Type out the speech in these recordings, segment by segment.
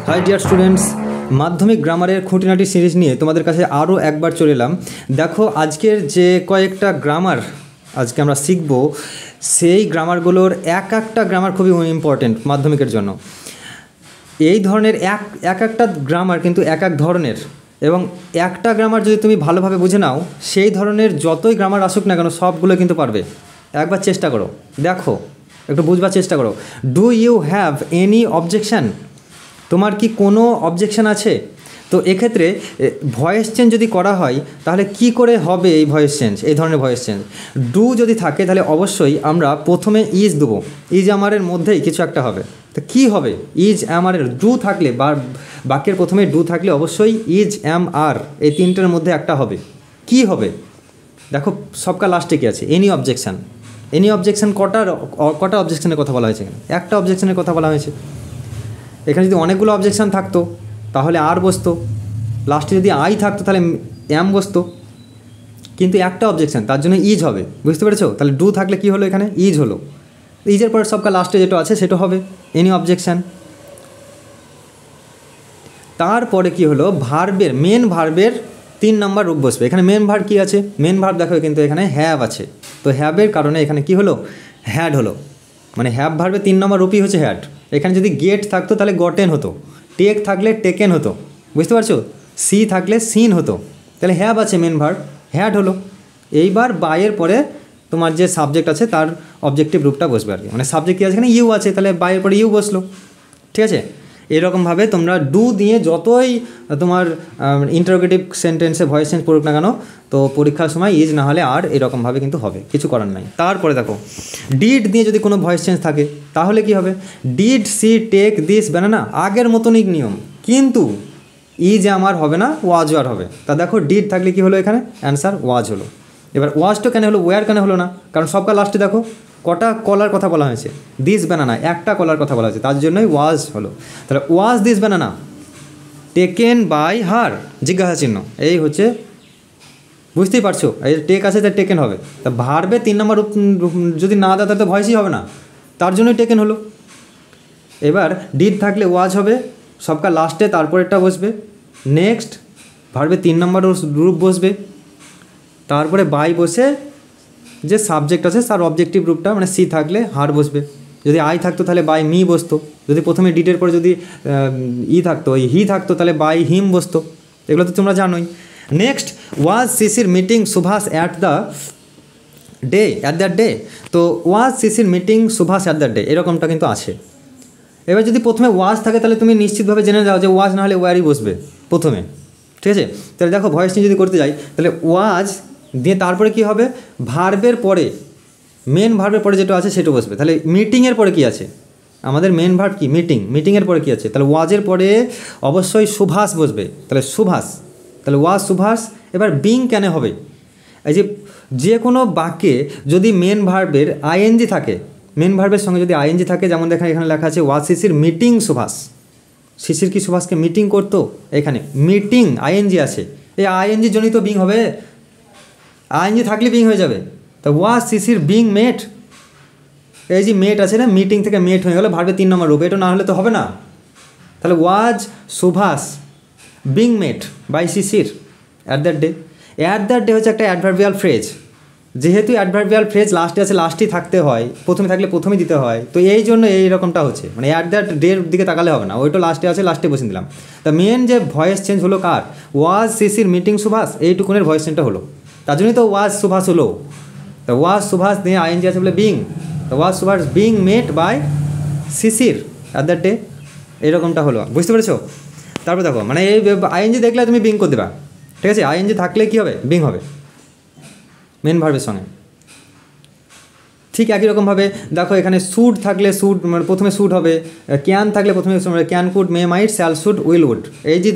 High dear students, মাধ্যমিক গ্রামারের খুঁটিনাটি সিরিজ নিয়ে তোমাদের কাছে আরও একবার চলে এলাম। দেখো, আজকের যে কয়েকটা গ্রামার আজকে আমরা শিখব, সেই গ্রামারগুলোর এক একটা গ্রামার খুবই ইম্পর্টেন্ট মাধ্যমিকের জন্য। এই ধরনের এক একটা গ্রামার কিন্তু এক এক ধরনের, এবং একটা গ্রামার যদি তুমি ভালোভাবে বুঝে নাও, সেই ধরনের যতই গ্রামার আসুক না কেন সবগুলো কিন্তু পারবে। একবার চেষ্টা করো, দেখো, একটু বুঝবার চেষ্টা করো। Do you have any objection? তোমার কি কোনো অবজেকশান আছে? তো এক্ষেত্রে ভয়েস চেঞ্জ যদি করা হয় তাহলে কি করে হবে এই ভয়েস চেঞ্জ, এই ধরনের ভয়েস চেঞ্জ? ডু যদি থাকে তাহলে অবশ্যই আমরা প্রথমে ইজ দেবো, ইজ আমারের মধ্যেই কিছু একটা হবে। তো কী হবে? ইজ আমারের ডু থাকলে বা বাক্যের প্রথমে ডু থাকলে অবশ্যই ইজ আর এই তিনটের মধ্যে একটা হবে। কি হবে? দেখো, সবকা লাস্টে কী আছে? Any objection. এনি অবজেকশান কটা অবজেকশানের কথা বলা হয়েছে? একটা অবজেকশানের কথা বলা হয়েছে। এখানে যদি অনেকগুলো অবজেকশান থাকতো তাহলে আর বসতো, লাস্টে যদি আই থাকতো তাহলে এম বসতো, কিন্তু একটা অবজেকশান, তার জন্য ইজ হবে। বুঝতে পেরেছো? তাহলে ডু থাকলে কি হলো? এখানে ইজ হলো। ইজের পরে সবকা লাস্টে যেটা আছে সেটা হবে এনি অবজেকশান। তারপরে কি হলো? ভার্বের, মেন ভার্বের 3 নম্বর রূপ বসবে। এখানে মেন ভার্ব কী আছে? মেন ভার্ব দেখো, কিন্তু এখানে হ্যাভ আছে। তো হ্যাভের কারণে এখানে কি হলো? হ্যাড হলো। মানে হ্যাভ ভার্বের 3 নম্বর রূপই হচ্ছে হ্যাড। এখানে যদি গেট থাকতো তাহলে গটেন হতো, টেক থাকলে টেকেন হতো। বুঝতে পারছো? সি থাকলে সিন হতো। তাহলে হ্যাভ আছে, মেন ভার্ব, হ্যাড হলো। এইবার বাইয়ের পরে তোমার যে সাবজেক্ট আছে তার অবজেক্টিভ রূপটা বসবে আর কি। মানে সাবজেক্ট কী আছে? এখানে ইউ আছে, তাহলে বাইয়ের পরে ইউ বসলো। ঠিক আছে? এরকমভাবে তোমরা ডু দিয়ে যতই তোমার ইন্টারোগেটিভ সেন্টেন্সে ভয়েস চেঞ্জ পড়ুক না কেন, তো পরীক্ষার সময় ইজ না হলে আর এরকমভাবে কিন্তু হবে, কিছু করার নাই। তারপরে দেখো, ডিড দিয়ে যদি কোনো ভয়েস চেঞ্জ থাকে তাহলে কি হবে? Did she take this banana, আগের মতনই নিয়ম, কিন্তু ইজ আমার হবে না, ওয়াজ আর হবে। তা দেখো, ডিড থাকলে কি হলো? এখানে অ্যান্সার ওয়াজ হলো। এবার ওয়াজটা কেন হলো, ওয়ার কেন হলো না? কারণ সবকা লাস্টে দেখো কটা কলার কথা বলা হয়েছে? দিস ব্যানানা, একটা কলার কথা বলা হয়েছে, তার জন্যই ওয়াজ হলো। তাহলে was this banana taken by her, জিজ্ঞাসা চিহ্ন। এই হচ্ছে, বুঝতেই পারছো, এই টেক আছে তাই টেকেন হবে। তা ভার্বে 3 নম্বর যদি না দেয় তাহলে তো ভয়েসই হবে না, তার জন্যই টেকেন হলো। এবার ডিড থাকলে ওয়াজ হবে, সবকা লাস্টে তারপরেরটা বসবে। নেক্সট ভার্বে 3 নম্বর রূপ বসবে, তারপরে বাই বসে যে সাবজেক্ট আছে তার অবজেক্টিভ রূপটা, মানে সি থাকলে হার বসবে। যদি আই থাকতো তাহলে বাই মি বসতো। যদি প্রথমে ডিডের পরে যদি ই থাকতো, হি থাকতো, তাহলে বাই হিম বসতো। এগুলো তো তোমরা জানোই। Next, was Sisir meeting Subhash at that day. তো was Sisir meeting Subhash at that day, এরকমটা কিন্তু আছে। এবার যদি প্রথমে ওয়াজ থাকে তাহলে তুমি নিশ্চিতভাবে জেনে যাও যে ওয়াজ না হলে ওয়ারই বসবে প্রথমে। ঠিক আছে? তাহলে দেখো, ভয়েস চেঞ্জ যদি করতে যাই তাহলে ওয়াজ দিয়ে তারপরে কি হবে? ভার্বের পরে, মেন ভার্বের পরে যেটা আছে সেটা বসবে। তাহলে মিটিংয়ের পরে কি আছে? আমাদের মেন ভার্ব কি? মিটিং। মিটিংয়ের পরে কি আছে? তাহলে ওয়াজের পরে অবশ্যই সুভাষ বসবে। তাহলে সুভাষ, তাহলে ওয়াজ সুভাষ। এবার বিং কেন হবে? এই যে কোনো বাক্যে যদি মেন ভার্বের আইএনজি থাকে, মেন ভার্বের সঙ্গে যদি আইএনজি থাকে, যেমন দেখা এখানে লেখা আছে ওয়াজ শিশির মিটিং সুভাষ। শিশির কি সুভাষকে মিটিং করতো? এখানে মিটিং আইএনজি আছে, এই আইএনজি জনিত বিং হবে। আইএনজি থাকলে বিং হয়ে যাবে। তা ওয়াজ শিশির বিং মেট, এই যে মেট আছে না, মিটিং থেকে মেট হয়ে গেলো ভার্বের 3 নম্বর রূপ, এটা না হলে তো হবে না। তাহলে was Subhash being met by Shishir at that day. At that day হচ্ছে একটা অ্যাডভার্বিয়াল ফ্রেজ। যেহেতু অ্যাডভার্বিয়াল ফ্রেজ লাস্টে আছে, লাস্টেই থাকতে হয়, প্রথমে থাকলে প্রথমেই দিতে হয়, তো এই জন্য এইরকমটা হচ্ছে। মানে অ্যাট দ্যাট ডের দিকে তাকালে হবে না, ওইটা লাস্টে আছে, লাস্টে বসে দিলাম। তা মেন যে ভয়েস চেঞ্জ হলো কার? ওয়াজ শিশির মিটিং সুভাষ, এইটুকুনের ভয়েস চেঞ্জটা হলো, তার জন্যই তো ওয়াজ সুভাষ হলো। তা ওয়াজ সুভাষ দিয়ে আইএনজি আছে বলে বিং, তা was Subhash being met by Shishir at that day, এরকমটা হলো। বুঝতে পেরেছো? তারপর দেখো, মানে এই আইএনজি দেখলে তুমি বিং করে দেবা। ঠিক আছে? আইএনজি থাকলে কী হবে? বিং হবে মেন ভার্বের সঙ্গে। ঠিক একই রকমভাবে দেখো, এখানে শুড থাকলে শুড, মানে প্রথমে শুড হবে। ক্যান থাকলে প্রথমে can, could, may, might, shall, should, will, would. এই যে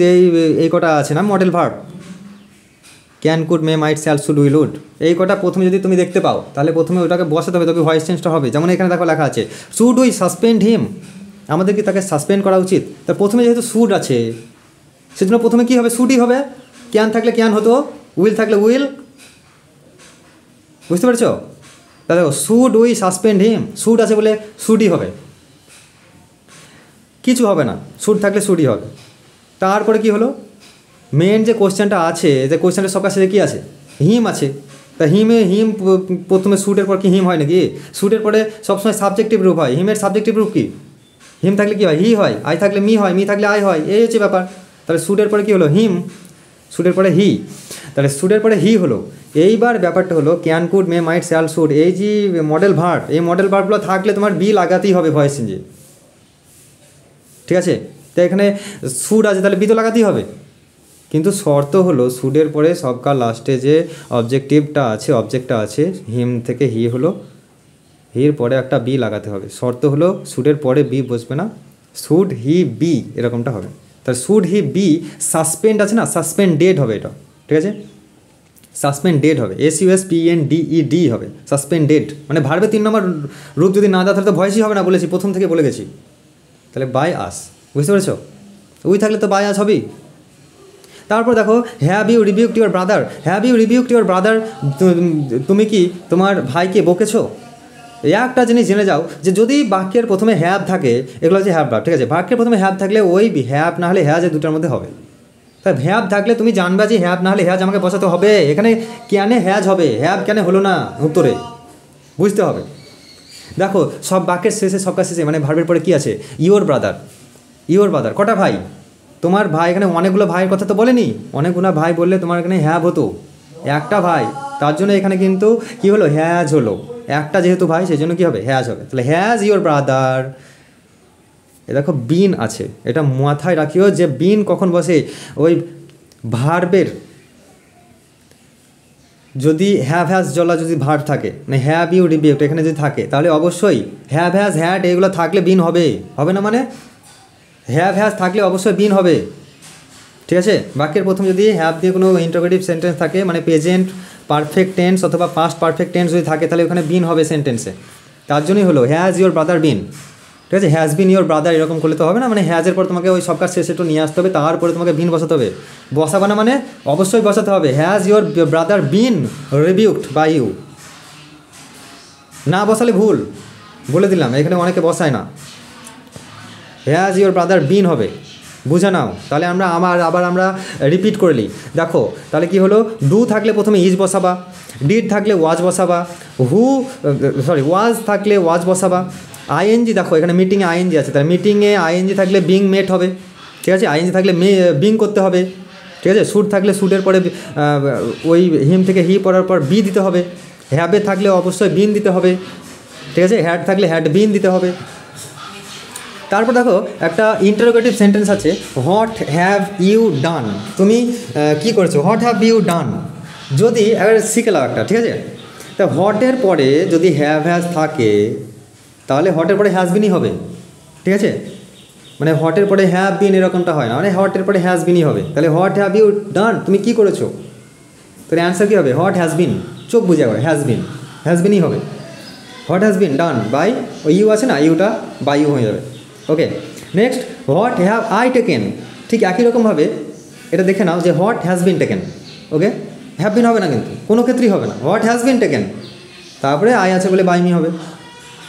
এই কটা আছে না modal verb, can, could, may, might, shall, should, will, would, এই কটা প্রথমে যদি তুমি দেখতে পাও তাহলে প্রথমে ওটাকে বসাতে হবে, তবে ভয়েস চেঞ্জটা হবে। যেমন এখানে দেখো লেখা আছে শুড উই সাসপেন্ড হিম, আমাদের কি তাকে সাসপেন্ড করা উচিত? তার প্রথমে যেহেতু শুড আছে সেজন্য প্রথমে কী হবে? শুডই হবে। ক্যান থাকলে ক্যান হতো, উইল থাকলে উইল। বুঝতে পারছো? তাহলে should we suspend him, should আছে বলে শুডই হবে। কিছু হবে না, শুড থাকলে শুডই হবে। তারপরে কি হলো, মেন যে কোশ্চেনটা আছে, যে কোশ্চেনটা সব কাছে কী আছে, হিম আছে। তা হিম প্রথমে শুটের পর কি হিম হয় নাকি? শুটের পরে সবসময় সাবজেক্টিভ রূপ হয়, হিমের সাবজেক্টিভ রূপ কি? হিম থাকলে কী হয়? হি হয়, আই থাকলে মি হয়, মি থাকলে আই হয়, এই হচ্ছে ব্যাপার। তাহলে শুটের পরে কী হলো? হিম। শুটের পরে হি, তাহলে শুটের পরে হি হলো। এইবার ব্যাপারটা হলো can, could, may, might, shall, should, এই যে মডেল ভার্ব, এই মডেল ভার্বগুলো থাকলে তোমার বি লাগাতেই হবে ভয়েস চেঞ্জে, ঠিক আছে? তো এখানে শুড আছে, তাহলে বি তো লাগাতেই হবে। কিন্তু শর্ত হলো শুডের পরে সবকার লাস্টে যে অবজেক্টটা আছে, হিম থেকে হি হলো, হির পরে একটা বি লাগাতে হবে। শর্ত হলো শুডের পরে বি বসবে না, শুড হি বি এরকমটা হবে। তাহলে শুড হি বি সাসপেন্ড আছে না, সাসপেন্ডেড হবে এটা, ঠিক আছে? সাসপেন্ডেড হবে, SUSPENDED হবে, সাসপেন্ডেড। মানে ভার্বে 3 নম্বর রূপ যদি না দেওয়া তাহলে তো ভয়েসই হবে না, বলেছি প্রথম থেকে বলে গেছি। তাহলে বাই আস, বুঝতে পেরেছো? উই থাকলে তো বাই আস হবেই। তারপর দেখো, have you rebuked your brother. Have you rebuked your brother, তুমি কি তোমার ভাইকে বকেছো? একটা জিনিস জেনে যাও যে যদি বাক্যের প্রথমে হ্যাভ থাকে, এগুলো হচ্ছে হ্যাভ ভার্ব, ঠিক আছে? বাক্যের প্রথমে হ্যাভ থাকলে ওই হ্যাভ না হলে হ্যাজ, এই দুটার মধ্যে হবে। তাই হ্যাভ থাকলে তুমি জানবা যে হ্যাভ না হলে হ্যাজ আমাকে বসাতে হবে। এখানে কেন হ্যাজ হবে, হ্যাভ কেন হলো না উত্তরে, বুঝতে হবে। দেখো সব বাক্যের শেষে, সব কাজ শেষে মানে ভার্বের পরে কী আছে? Your brother. ইওর ব্রাদার কটা ভাই? তোমার ভাই, এখানে অনেকগুলো ভাইয়ের কথা তো বলেনি, অনেকগুলো ভাই বললে তোমার এখানে হ্যাভ হতো, একটা ভাই, তার জন্য এখানে কিন্তু কী হলো? হ্যাজ হলো। একটা যেহেতু ভাই সেই জন্য কী হবে? হ্যাজ হবে। তাহলে হ্যাজ ইওর ব্রাদার। এ দেখো বিন আছে, এটা মাথায় রাখিও যে বিন কখন বসে? ওই ভার্বের যদি হ্যাভ হ্যাজ জলা যদি ভার্ব থাকে, মানে হ্যাভ ইউ রিবিউকড এখানে যদি থাকে, তাহলে অবশ্যই হ্যাভ হ্যাজ হ্যাড এগুলো থাকলে বিন হবে, হবে না? মানে হ্যাভ হ্যাজ থাকলে অবশ্যই বিন হবে, ঠিক আছে? বাক্যের প্রথম যদি হ্যাভ দিয়ে কোনো ইন্টারোগেটিভ সেন্টেন্স থাকে, মানে প্রেজেন্ট পারফেক্ট টেন্স অথবা পাস্ট পারফেক্ট টেন্স যদি থাকে, তাহলে ওখানে বিন হবে সেন্টেন্সে। তার জন্যই হলো হ্যাজ ইউর ব্রাদার বিন, ঠিক আছে? হ্যাজ বিন ইউর ব্রাদার এরকম করলে তো হবে না, মানে হ্যাজের পর তোমাকে ওই সব কাজ শেষে একটু নিয়ে আসতে হবে, তারপরে তোমাকে বিন বসাতে হবে। বসাবা না মানে অবশ্যই বসাতে হবে has your brother been rebuked by you. না বসালে ভুল, বলে দিলাম, এখানে অনেকে বসায় না। হ্যাজ ইউর ব্রাদার বিন হবে, বুঝে নাও। তাহলে আবার আমরা রিপিট করে নিই। দেখো তাহলে কি হলো? ডু থাকলে প্রথমে ইজ বসাবা, ডিড থাকলে ওয়াজ বসাবা, ওয়াজ থাকলে ওয়াজ বসাবা, আইএনজি। দেখো এখানে মিটিংয়ে আইএনজি আছে, তাহলে মিটিংয়ে আইএনজি থাকলে বিং মেট হবে, ঠিক আছে? আইএনজি থাকলে বিং করতে হবে, ঠিক আছে? শুড থাকলে শুডের পরে ওই হিম থেকে হি পড়ার পর বি দিতে হবে। হ্যাবে থাকলে অবশ্যই বিন দিতে হবে, ঠিক আছে? হ্যাড থাকলে হ্যাড বিন দিতে হবে। তারপর দেখো একটা ইন্টারোগেটিভ সেন্টেন্স আছে, হোয়াট হ্যাভ ইউ ডান। তুমি কি করেছো? What have you done. যদি এবার শিখে নাও একটা, ঠিক আছে? তা হোয়াটের পরে যদি হ্যাভ হ্যাজ থাকে, তাহলে হোয়াটের পরে হ্যাজ বিনই হবে, ঠিক আছে? মানে হোয়াটের পরে হ্যাভ বিন এরকমটা হয় না, মানে হোয়াটের পরে হ্যাজ বিনই হবে। তাহলে হোয়াট হ্যাভ ইউ ডান, তুমি কী করেছো? তাহলে অ্যান্সার কী হবে? হোয়াট হ্যাজ বিন, চোখ বুঝে যাবে, হ্যাজ বিনই হবে। What has been done by, ওই ইউ আছে না, ইউটা বাই ইউ হয়ে যাবে। Okay, next what have I taken. ঠিক একই রকমভাবে এটা দেখে নাও যে what has been taken. Okay, have been হবে না, কিন্তু কোনো ক্ষেত্রেই হবে না, হোয়াট হ্যাজ বিন টেকেন, তারপরে আই আছে বলে বাই মি হবে,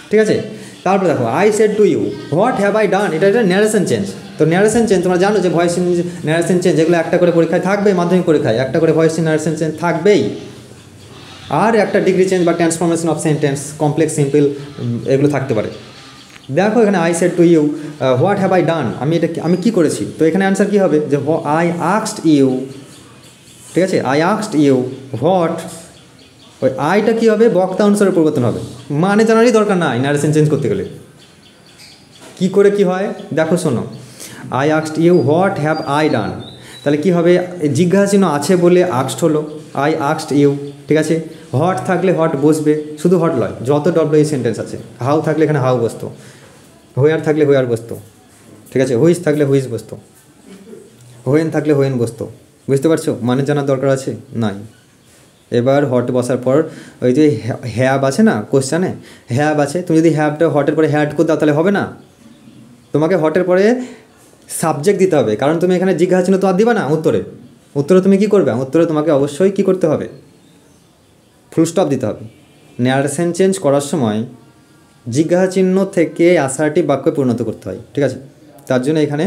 ঠিক আছে? তারপরে দেখো I said to you, what have I done, এটা ন্যারেশন চেঞ্জ। তো ন্যারেশন চেঞ্জ তোমরা জানো যে ভয়েস চেঞ্জ, ন্যারেশন চেঞ্জ এগুলো একটা করে পরীক্ষায় থাকবে, মাধ্যমিক পরীক্ষায় একটা করে ভয়েস চেঞ্জ ন্যারেশন চেঞ্জ থাকবেই। আর একটা ডিগ্রি চেঞ্জ বা transformation of sentence, complex simple, এগুলো থাকতে পারে। দেখো এখানে I said to you, what have I done, আমি কী করেছি? তো এখানে অ্যান্সার কী হবে? যে আই আস্কড ইউ, ঠিক আছে? আই আস্কড ইউ হোয়াট, ওই আইটা কী হবে? বক্তা অনুসারে পরিবর্তন হবে, মানে জানারই দরকার নাই ন্যারেশন চেঞ্জ করতে গেলে। কী করে কী হয় দেখো, শোনো। I asked you what have I done, তাহলে কী হবে? জিজ্ঞাসা চিহ্ন আছে বলে আস্কড হলো, আই আস্কড ইউ, ঠিক আছে? হোয়াট থাকলে হোয়াট বসবে, শুধু হোয়াট নয়, যত ডব্লিউ সেন্টেন্স আছে। হাউ থাকলে এখানে হাউ বসতো, হোয়ার থাকলে হোয়ার বসতো, ঠিক আছে? হুইচ থাকলে হুইচ বসতো, হোয়েন থাকলে হোয়েন বসতো, বুঝতে পারছো? মানে জানার দরকার আছে নাই। এবার হট বসার পর ওই যে হ্যাব আছে না কোশ্চানে, হ্যাব আছে, তুমি যদি হ্যাবটা হটের পরে হ্যাড করে দাও তাহলে হবে না, তোমাকে হটের পরে সাবজেক্ট দিতে হবে, কারণ তুমি এখানে জিজ্ঞাসা চিহ্ন তো আর দিবা না উত্তরে তুমি কী করবে? উত্তরে তোমাকে অবশ্যই কী করতে হবে? ফুল স্টপ দিতে হবে। ন্যারেশন চেঞ্জ করার সময় জিজ্ঞাসা চিহ্ন থেকে অ্যাসার্টিভ বাক্যে পরিণত করতে হয়, ঠিক আছে? তার জন্য এখানে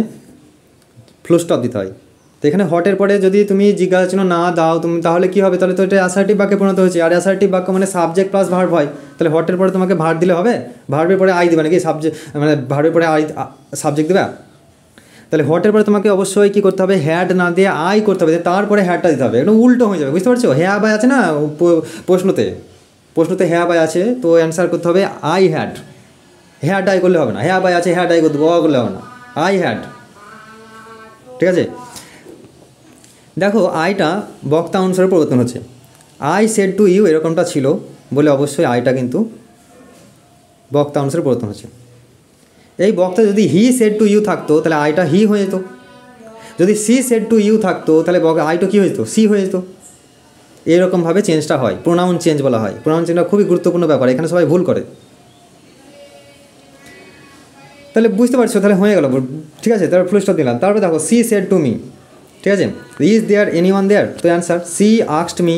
ফুল স্টপ দিতে হয়। তো এখানে হটের পরে যদি তুমি জিজ্ঞাসা না দাও তুমি, তাহলে কী হবে? তাহলে তো এটা অ্যাসার্টিভ বাক্যে পরিণত হচ্ছে, আর অ্যাসার্টিভ বাক্য মানে সাবজেক্ট প্লাস ভার্ব হয়। তাহলে হটের পরে তোমাকে ভার্ব দিলে হবে? ভার্বের পরে আই দেবে নাকি? সাবজেক্ট মানে ভার্বের পরে আই সাবজেক্ট দেবে? তাহলে হটের পরে তোমাকে অবশ্যই কী করতে হবে? হ্যাড না দিয়ে আই করতে হবে, তারপরে হ্যাডটা দিতে হবে। একটু উল্টো হয়ে যাবে, বুঝতে পারছো? হ্যাঁ বাই আছে না প্রশ্নতে হ্যাঁ বাই আছে, তো অ্যান্সার করতে হবে আই হ্যাড। হ্যাড আই করলে হবে না, হ্যাঁ বাই আছে হ্যাড আই করতে করলে হবে না, আই হ্যাড। ঠিক আছে, দেখো আইটা বক্তা অনুসারে পরিবর্তন হচ্ছে। আই সেড টু ইউ এরকমটা ছিল বলে অবশ্যই আইটা কিন্তু বক্তা অনুসারে পরিবর্তন হচ্ছে। এই বক্তা যদি হি সেড টু ইউ থাকতো তাহলে আইটা হি হয়ে যেত, যদি সি সেড টু ইউ থাকতো তাহলে আইটা কী হয়ে যেত? সি হয়ে যেত। এরকমভাবে চেঞ্জটা হয়, প্রোনাউন চেঞ্জ বলা হয়। প্রোনাউন চেঞ্জটা খুবই গুরুত্বপূর্ণ ব্যাপার, এখানে সবাই ভুল করে। তাহলে বুঝতে পারছো, তাহলে হয়ে গেল, ঠিক আছে। তারপর ফুল স্টপ দিলাম, তারপরে দেখো সি সেড টু মি, ঠিক আছে। ইজ দেয়ার এনি ওয়ান দেয়ার, তো অ্যান্সার সি আস্কড মি।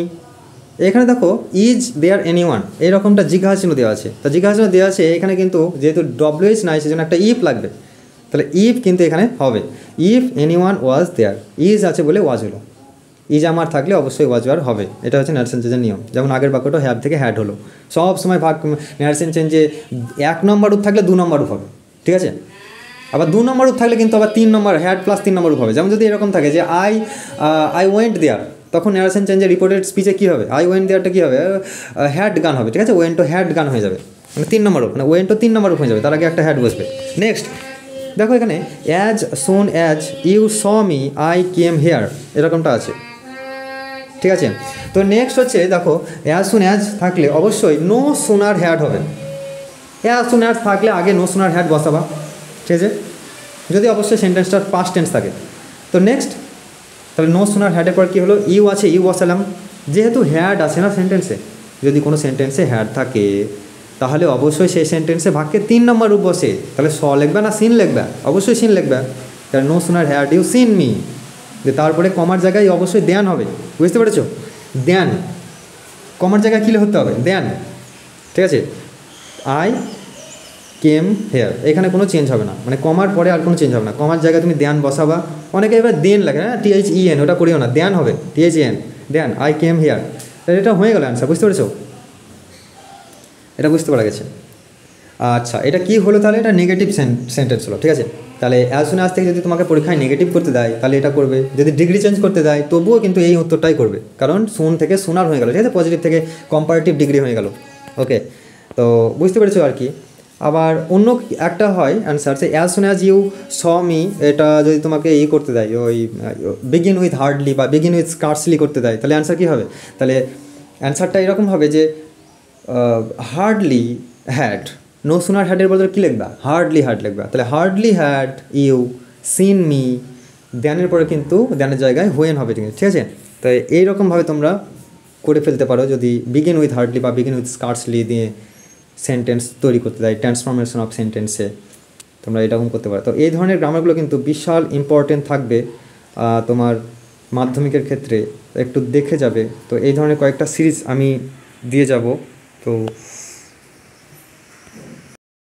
এখানে দেখো ইজ দেয়ার এনি ওয়ান এরকমটা জিজ্ঞাসা চিহ্ন দেওয়া আছে, তা জিজ্ঞাসা চিহ্ন দেওয়া আছে এখানে কিন্তু যেহেতু ডব্লিউএইচ নাই সেজন্য একটা ইফ লাগবে, তাহলে ইফ কিন্তু এখানে হবে। If any one was there, is আছে বলে ওয়াজ হলো, ইজ আমার থাকলে অবশ্যই ওয়াজ আর হবে। এটা হচ্ছে ন্যারেশন চেঞ্জের নিয়ম। যেমন আগের বাক্যটা হ্যাভ থেকে হ্যাড হলো, সব সময় ন্যারেশন চেঞ্জে 1 নম্বর রূপ থাকলে 2 নম্বর রূপ হবে, ঠিক আছে। আবার 2 নম্বর রূপ থাকলে কিন্তু আবার 3 নম্বর হ্যাড প্লাস 3 নম্বর রূপ হবে। যেমন যদি এরকম থাকে যে আই ওয়েন্ট দেয়ার, তখন ন্যারেশন চেঞ্জের রিপোর্টেড স্পিচে কী হবে? আই ওয়েন্ট দেয়ারটা কী হবে? হ্যাড গান হবে, ঠিক আছে। ওয়েন্ট তো হ্যাড গান হয়ে যাবে, মানে 3 নম্বর রূপ, মানে ওয়েন্ট তো 3 নম্বর রূপ হয়ে যাবে, তার আগে একটা হ্যাড বসবে। নেক্সট দেখো এখানে as soon as you saw me I came here এরকমটা আছে, ঠিক আছে। তো নেক্সট হচ্ছে দেখো অ্যাজ সুন অ্যাজ থাকলে অবশ্যই নো সুনার হ্যাড হবে। অ্যাজ সুন অ্যাজ থাকলে আগে নো সুনার হ্যাড বসাবা, ঠিক আছে, যদি অবশ্যই সেন্টেন্সটার পাস্ট টেন্স থাকে। তো নেক্সট তাহলে নো সুনার হ্যাডের পর কী হলো? ইউ আছে, ইউ বসালাম। যেহেতু হ্যাড আছে না সেন্টেন্সে, যদি কোনো সেন্টেন্সে হ্যাড থাকে তাহলে অবশ্যই সেই সেন্টেন্সে ভাগ্যে 3 নম্বর রূপ বসে, তাহলে স লিখবে না সিন লিখবে? অবশ্যই সিন লিখবে, তাহলে no sooner had you seen me. তারপরে কমার জায়গায় অবশ্যই দেন হবে, বুঝতে পেরেছো? দেন, কমার জায়গায় কী হতে হবে? দেন, ঠিক আছে। আই কেম হেয়ার, এখানে কোনো চেঞ্জ হবে না, মানে কমার পরে আর কোনো চেঞ্জ হবে না, কমার জায়গায় তুমি দেন বসাবা। অনেকে এবার দেন লাগে, হ্যাঁ THEN, ওটা করিও না, দেন হবে THEN, then I came here. তাহলে এটা হয়ে গেল অ্যান্সার, বুঝতে পেরেছো? এটা বুঝতে পারা গেছে। আচ্ছা, এটা কি হলো তাহলে? এটা নেগেটিভ সেন্টেন্স হলো, ঠিক আছে। তাহলে অ্যাজ সুন অ্যাজ থেকে যদি তোমাকে পরীক্ষায় নেগেটিভ করতে দেয় তাহলে এটা করবে, যদি ডিগ্রি চেঞ্জ করতে দেয় তবুও কিন্তু এই উত্তরটাই করবে, কারণ সুন থেকে সুনার হয়ে গেল, ঠিক আছে, পজিটিভ থেকে কম্পারেটিভ ডিগ্রি হয়ে গেল। ওকে, তো বুঝতে পেরেছো আর কি। আবার অন্য একটা হয় answer, say as soon as you saw me, এটা যদি তোমাকে করতে দেয় ওই বিগিন উইথ হার্ডলি বা বিগিন উইথ স্কার্সলি করতে দেয়, তাহলে অ্যান্সার কী হবে? তাহলে অ্যান্সারটা এরকম হবে যে হার্ডলি হ্যাড, নো সুনার হ্যাডের বদলে কী লিখবা? হার্ডলি হ্যাড লিখবা। তাহলে hardly had you seen me, দেনের পরে কিন্তু দেনের জায়গায় হোয়েন হবে, ঠিক আছে। তো এইরকমভাবে তোমরা করে ফেলতে পারো যদি বিগিন উইথ হার্ডলি বা বিগিন উইথ স্কার্সলি দিয়ে সেন্টেন্স তৈরি করতে দেয়, ট্রান্সফরমেশন অফ সেন্টেন্সে তোমরা এরকম করতে পারো। তো এই ধরনের গ্রামারগুলো কিন্তু বিশাল ইম্পর্টেন্ট থাকবে তোমার মাধ্যমিকের ক্ষেত্রে, একটু দেখে যাবে। তো এই ধরনের কয়েকটা সিরিজ আমি দিয়ে যাব। তো